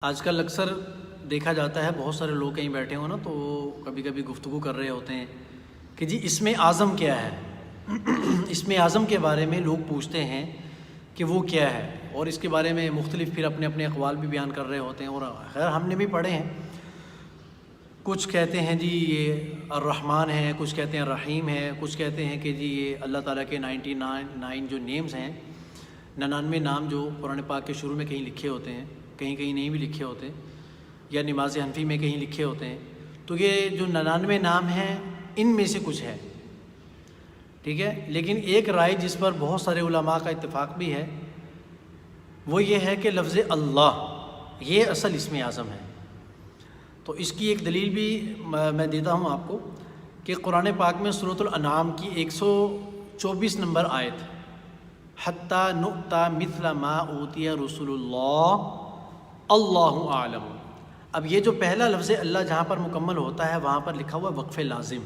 آج کل اکثر دیکھا جاتا ہے بہت سارے لوگ کہیں بیٹھے ہوں نا تو کبھی کبھی گفتگو کر رہے ہوتے ہیں کہ جی اسم اعظم کیا ہے اسم اعظم کے بارے میں لوگ پوچھتے ہیں کہ وہ کیا ہے، اور اس کے بارے میں مختلف پھر اپنے اپنے اقوال بھی بیان کر رہے ہوتے ہیں، اور خیر ہم نے بھی پڑھے ہیں۔ کچھ کہتے ہیں جی یہ الرحمن ہے، کچھ کہتے ہیں الرحیم ہے، کچھ کہتے ہیں کہ جی یہ اللہ تعالیٰ کے 99 جو نیمز ہیں، 99 نام جو قرآن پاک کے شروع میں کہیں لکھے ہوتے ہیں، کہیں کہیں نہیں بھی لکھے ہوتے، یا نماز حنفی میں کہیں لکھے ہوتے ہیں، تو یہ جو 99 نام ہیں ان میں سے کچھ ہے، ٹھیک ہے۔ لیکن ایک رائے جس پر بہت سارے علماء کا اتفاق بھی ہے وہ یہ ہے کہ لفظ اللہ یہ اصل اسم اعظم ہے۔ تو اس کی ایک دلیل بھی میں دیتا ہوں آپ کو کہ قرآن پاک میں سورۃ الانعام کی 124 نمبر آیت، حتی نؤتی مثل ما اوتی رسول اللہ اللہ اعلم۔ اب یہ جو پہلا لفظ اللہ جہاں پر مکمل ہوتا ہے وہاں پر لکھا ہوا وقف لازم،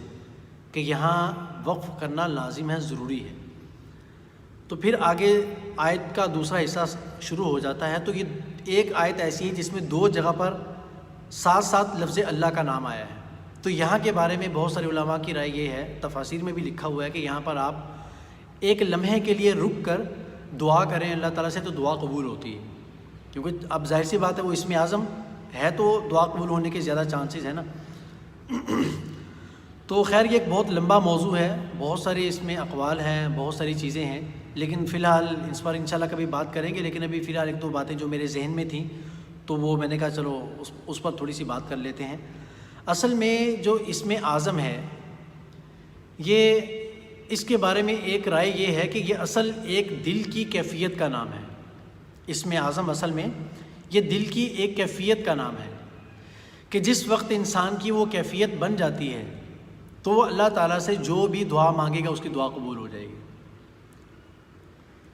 کہ یہاں وقف کرنا لازم ہے، ضروری ہے۔ تو پھر آگے آیت کا دوسرا حصہ شروع ہو جاتا ہے، تو یہ ایک آیت ایسی ہے جس میں دو جگہ پر ساتھ ساتھ لفظ اللہ کا نام آیا ہے۔ تو یہاں کے بارے میں بہت سارے علماء کی رائے یہ ہے، تفاسیر میں بھی لکھا ہوا ہے کہ یہاں پر آپ ایک لمحے کے لیے رک کر دعا کریں اللہ تعالیٰ سے تو دعا قبول ہوتی ہے، کیونکہ اب ظاہر سی بات ہے وہ اسم اعظم ہے تو دعا قبول ہونے کے زیادہ چانسز ہیں نا۔ تو خیر یہ ایک بہت لمبا موضوع ہے، بہت سارے اس میں اقوال ہیں، بہت ساری چیزیں ہیں، لیکن فی الحال اس پر انشاءاللہ کبھی بات کریں گے۔ لیکن ابھی فی الحال ایک دو باتیں جو میرے ذہن میں تھیں تو وہ میں نے کہا چلو اس پر تھوڑی سی بات کر لیتے ہیں۔ اصل میں جو اسم اعظم ہے یہ اس کے بارے میں ایک رائے یہ ہے کہ یہ اصل ایک دل کی کیفیت کا نام ہے۔ اسم اعظم اصل میں یہ دل کی ایک کیفیت کا نام ہے کہ جس وقت انسان کی وہ کیفیت بن جاتی ہے تو وہ اللہ تعالیٰ سے جو بھی دعا مانگے گا اس کی دعا قبول ہو جائے گی۔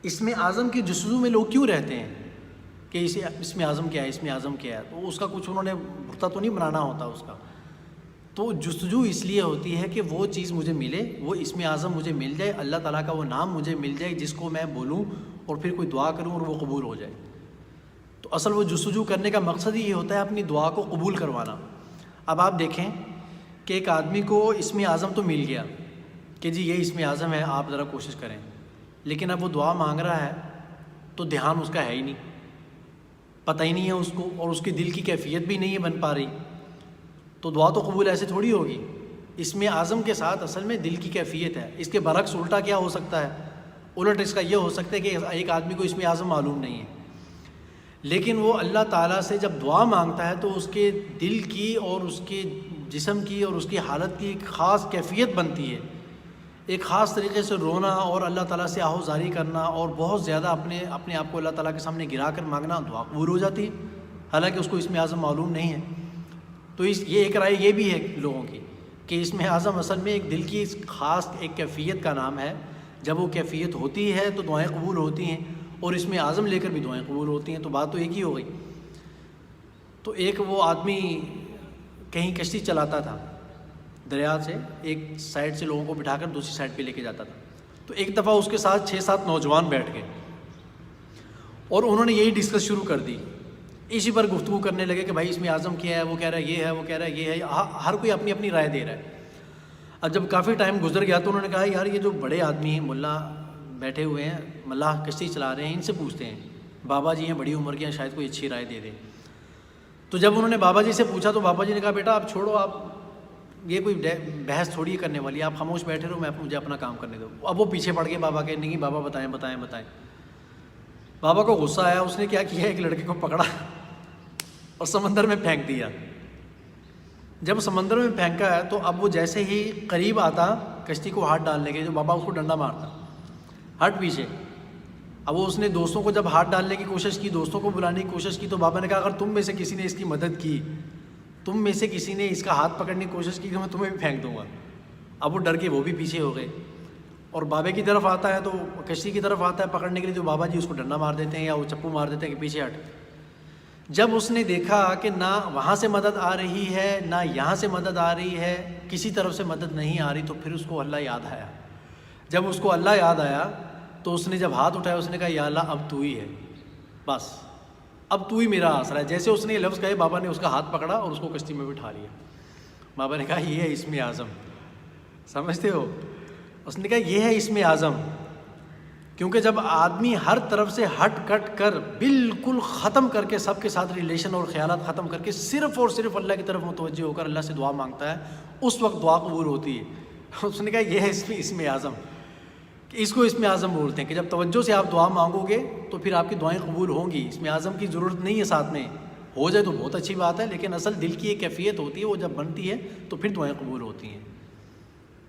اسم اعظم کی جستجو میں لوگ کیوں رہتے ہیں کہ اسم اعظم کیا ہے، اسم اعظم کیا ہے، تو اس کا کچھ انہوں نے بھرتا تو نہیں بنانا ہوتا اس کا، تو جستجو اس لیے ہوتی ہے کہ وہ چیز مجھے ملے، وہ اسم اعظم مجھے مل جائے، اللہ تعالیٰ کا وہ نام مجھے مل جائے جس کو میں بولوں اور پھر کوئی دعا کروں اور وہ قبول ہو جائے۔ تو اصل وہ جستجو کرنے کا مقصد ہی یہ ہوتا ہے اپنی دعا کو قبول کروانا۔ اب آپ دیکھیں کہ ایک آدمی کو اسم اعظم تو مل گیا کہ جی یہ اسم اعظم ہے، آپ ذرا کوشش کریں، لیکن اب وہ دعا مانگ رہا ہے تو دھیان اس کا ہے ہی نہیں، پتہ ہی نہیں ہے اس کو، اور اس کی دل کی کیفیت بھی نہیں ہے بن پا رہی، تو دعا تو قبول ایسے تھوڑی ہوگی۔ اسم اعظم کے ساتھ اصل میں دل کی کیفیت ہے۔ اس کے برعکس الٹا کیا ہو سکتا ہے، الٹ اس کا یہ ہو سکتا ہے کہ ایک آدمی کو اسم اعظم معلوم نہیں ہے، لیکن وہ اللہ تعالیٰ سے جب دعا مانگتا ہے تو اس کے دل کی اور اس کے جسم کی اور اس کی حالت کی ایک خاص کیفیت بنتی ہے، ایک خاص طریقے سے رونا اور اللہ تعالیٰ سے آہوزاری کرنا اور بہت زیادہ اپنے آپ کو اللہ تعالیٰ کے سامنے گرا کر مانگنا، دعا قبول ہو جاتی ہے، حالانکہ اس کو اسم اعظم معلوم نہیں ہے۔ تو یہ ایک رائے یہ بھی ہے لوگوں کی کہ اسم اعظم اصل میں ایک دل کی خاص ایک کیفیت کا نام ہے، جب وہ کیفیت ہوتی ہے تو دعائیں قبول ہوتی ہیں، اور اسم اعظم لے کر بھی دعائیں قبول ہوتی ہیں۔ تو بات تو ایک ہی ہو گئی۔ تو ایک وہ آدمی کہیں کشتی چلاتا تھا، دریا سے ایک سائڈ سے لوگوں کو بٹھا کر دوسری سائڈ پہ لے کے جاتا تھا، تو ایک دفعہ اس کے ساتھ 6-7 نوجوان بیٹھ گئے اور انہوں نے یہی ڈسکس شروع کر دی، اسی پر گفتگو کرنے لگے کہ بھائی اسم اعظم کیا ہے، وہ کہہ رہا ہے یہ ہے، وہ کہہ رہا ہے یہ ہے، ہر کوئی اپنی اپنی رائے دے رہا ہے۔ اب جب کافی ٹائم گزر گیا تو انہوں نے کہا یار یہ جو بڑے آدمی ہیں، ملا بیٹھے ہوئے ہیں، ملاح کشتی چلا رہے ہیں، ان سے پوچھتے ہیں، بابا جی ہیں بڑی عمر کے ہیں، شاید کوئی اچھی رائے دے دیں۔ تو جب انہوں نے بابا جی سے پوچھا تو بابا جی نے کہا بیٹا آپ چھوڑو، آپ یہ کوئی بحث تھوڑی کرنے والی ہے، آپ خاموش بیٹھے رہو، مجھے اپنا کام کرنے دو۔ اب وہ پیچھے پڑ گئے بابا کے، نہیں بابا بتائیں بتائیں بتائیں۔ بابا کو غصہ آیا، اس نے کیا کیا، ایک لڑکے کو پکڑا اور سمندر میں پھینک دیا۔ جب سمندر میں پھینکا ہے تو اب وہ جیسے ہی قریب آتا کشتی کو ہاتھ ڈالنے کے، جو بابا اس کو ڈنڈا مارتا، ہٹ پیچھے۔ اب وہ اس نے دوستوں کو جب ہاتھ ڈالنے کی کوشش کی، دوستوں کو بلانے کی کوشش کی، تو بابا نے کہا اگر تم میں سے کسی نے اس کی مدد کی، تم میں سے کسی نے اس کا ہاتھ پکڑنے کی کوشش کی تو میں تمہیں بھی پھینک دوں گا۔ اب وہ ڈر کے وہ بھی پیچھے ہو گئے، اور بابے کی طرف آتا ہے تو کشتی کی طرف آتا ہے پکڑنے کے لیے، تو بابا جی اس کو ڈنڈا مار دیتے ہیں یا وہ چپو مار دیتے ہیں کہ پیچھے ہٹ۔ جب اس نے دیکھا کہ نہ وہاں سے مدد آ رہی ہے نہ یہاں سے مدد آ رہی ہے، کسی طرف سے مدد نہیں آ رہی، تو پھر اس کو اللہ یاد آیا۔ جب اس کو اللہ یاد آیا تو اس نے جب ہاتھ اٹھایا اس نے کہا یا اللہ اب تو ہی ہے، بس اب تو ہی میرا آسرا ہے. جیسے اس نے یہ لفظ کہے بابا نے اس کا ہاتھ پکڑا اور اس کو کشتی میں بٹھا لیا. بابا نے کہا یہ ہے اسم اعظم. سمجھتے ہو؟ اس نے کہا یہ ہے اسم اعظم. کیونکہ جب آدمی ہر طرف سے ہٹ کٹ کر بالکل ختم کر کے سب کے ساتھ ریلیشن اور خیالات ختم کر کے صرف اور صرف اللہ کی طرف متوجہ ہو کر اللہ سے دعا مانگتا ہے, اس وقت دعا قبول ہوتی ہے. اس نے کہا یہ ہے اسم اعظم, کہ اس کو اسم اعظم بولتے ہیں کہ جب توجہ سے آپ دعا مانگو گے تو پھر آپ کی دعائیں قبول ہوں گی. اسم اعظم کی ضرورت نہیں ہے ساتھ میں, ہو جائے تو بہت اچھی بات ہے, لیکن اصل دل کی ایک کیفیت ہوتی ہے, وہ جب بنتی ہے تو پھر دعائیں قبول ہوتی ہیں.